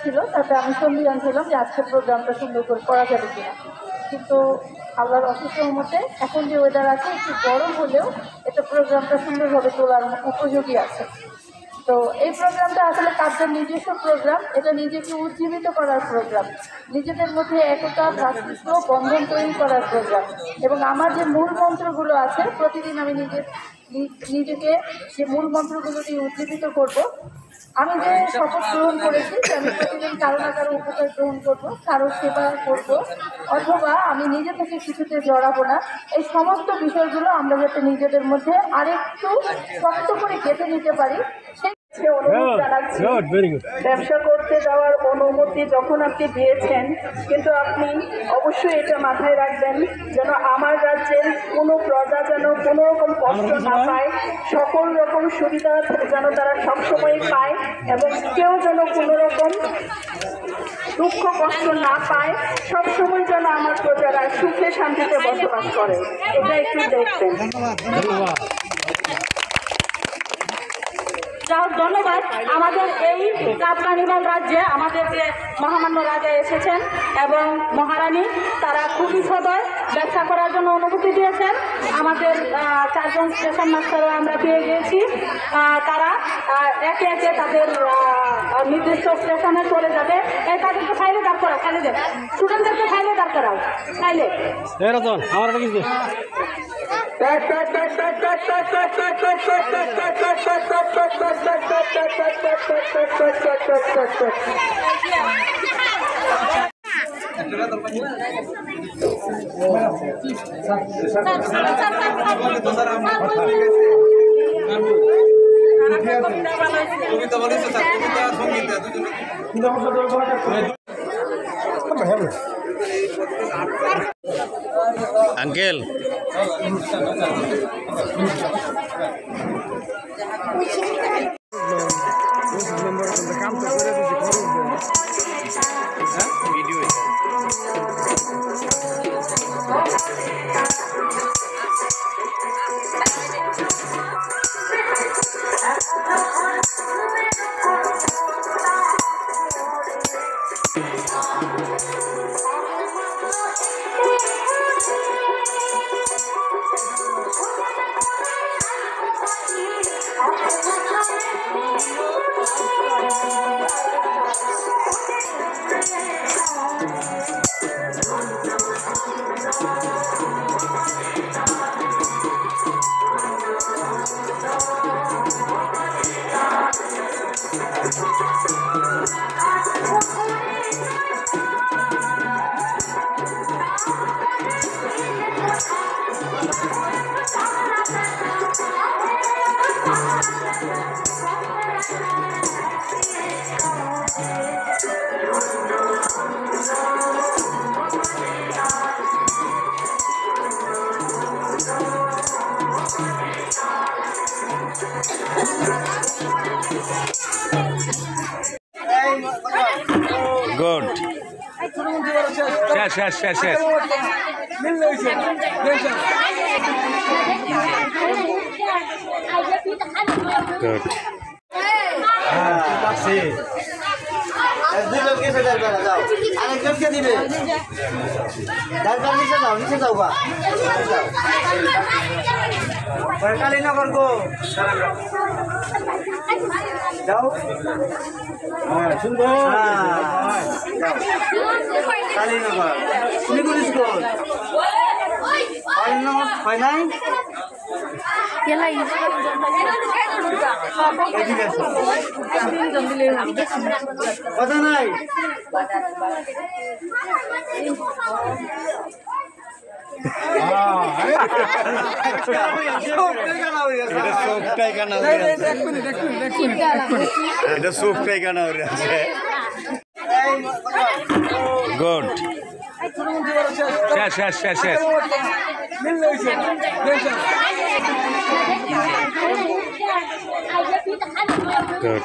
ছিল, তাতে আমি সন্দিহান ছিলাম যে আজকের প্রোগ্রামটা সুন্দর করে করা যাবে কিনা। কিন্তু আল্লাহর অশেষ রহমতে এখন যে ওয়েদার আছে একটু গরম হলেও এটা প্রোগ্রামটা সুন্দরভাবে তোলার উপযোগী আছে। তো এই প্রোগ্রামটা আসলে কাজের নিজস্ব প্রোগ্রাম, এটা নিজেকে উজ্জীবিত করার প্রোগ্রাম, নিজেদের মধ্যে একতা ভ্রাতৃত্ব বন্ধন তৈরি করার প্রোগ্রাম। এবং আমার যে মূল মন্ত্রগুলো আছে প্রতিদিন আমি নিজেকে যে মূল মন্ত্রগুলো দিয়ে উজ্জীবিত করব। আমি যে শপথ গ্রহণ করেছি যে আমি প্রতিদিন কারো না কারো উপকার গ্রহণ করবো, কারো সেবা করব, অথবা আমি নিজে থেকে কিছুতে জড়াবো না, এই সমস্ত বিষয়গুলো আমরা যাতে নিজেদের মধ্যে আরেকটু শক্ত করে গেঁথে নিতে পারি সেই অনুরোধ জানাচ্ছি। ব্যবসা করতে যাওয়ার অনুমতি যখন আপনি দিয়েছেন, কিন্তু আপনি অবশ্যই এটা মাথায় রাখবেন যেন আমার রাজ্যের কোনো প্রজা যেন কোনো রকম কষ্ট না পায়, সকল রকম সুবিধা যেন তারা সবসময় পায়, এবং কেউ যেন কোনো রকম দুঃখ কষ্ট না পায়, সবসময় যেন আমার প্রজারা সুখে শান্তিতে বসবাস করে, এটা একটু দেখবেন। ধন্যবাদ। আমাদের এই ক্লাব কার্নিভাল রাজ্যে আমাদের যে মহামান্য রাজা এসেছেন এবং মহারানী, তারা খুবই সদয়, ব্যবসা করার জন্য অনুমতি দিয়েছেন। আমাদের 4 জন স্টেশন মাস্টারও আমরা পেয়ে গিয়েছি, তারা একে একে তাদের নির্দিষ্ট স্টেশনে চলে যাবে। তাদেরকে ফাইলে দাঁড় করাও, ফাইলে স্টুডেন্টদেরকে ফাইলে দাঁড় করাও, ফাইলে আঙ্কেল গুড শেষ গুড আরেকজনকে দিবে, নিচে যাও বা কালীনগর গো যাও, সুন্দর কালীনগর শিলিগুড়ি স্কুল হয় নাই, কথা নাই। গুড শেষ গুড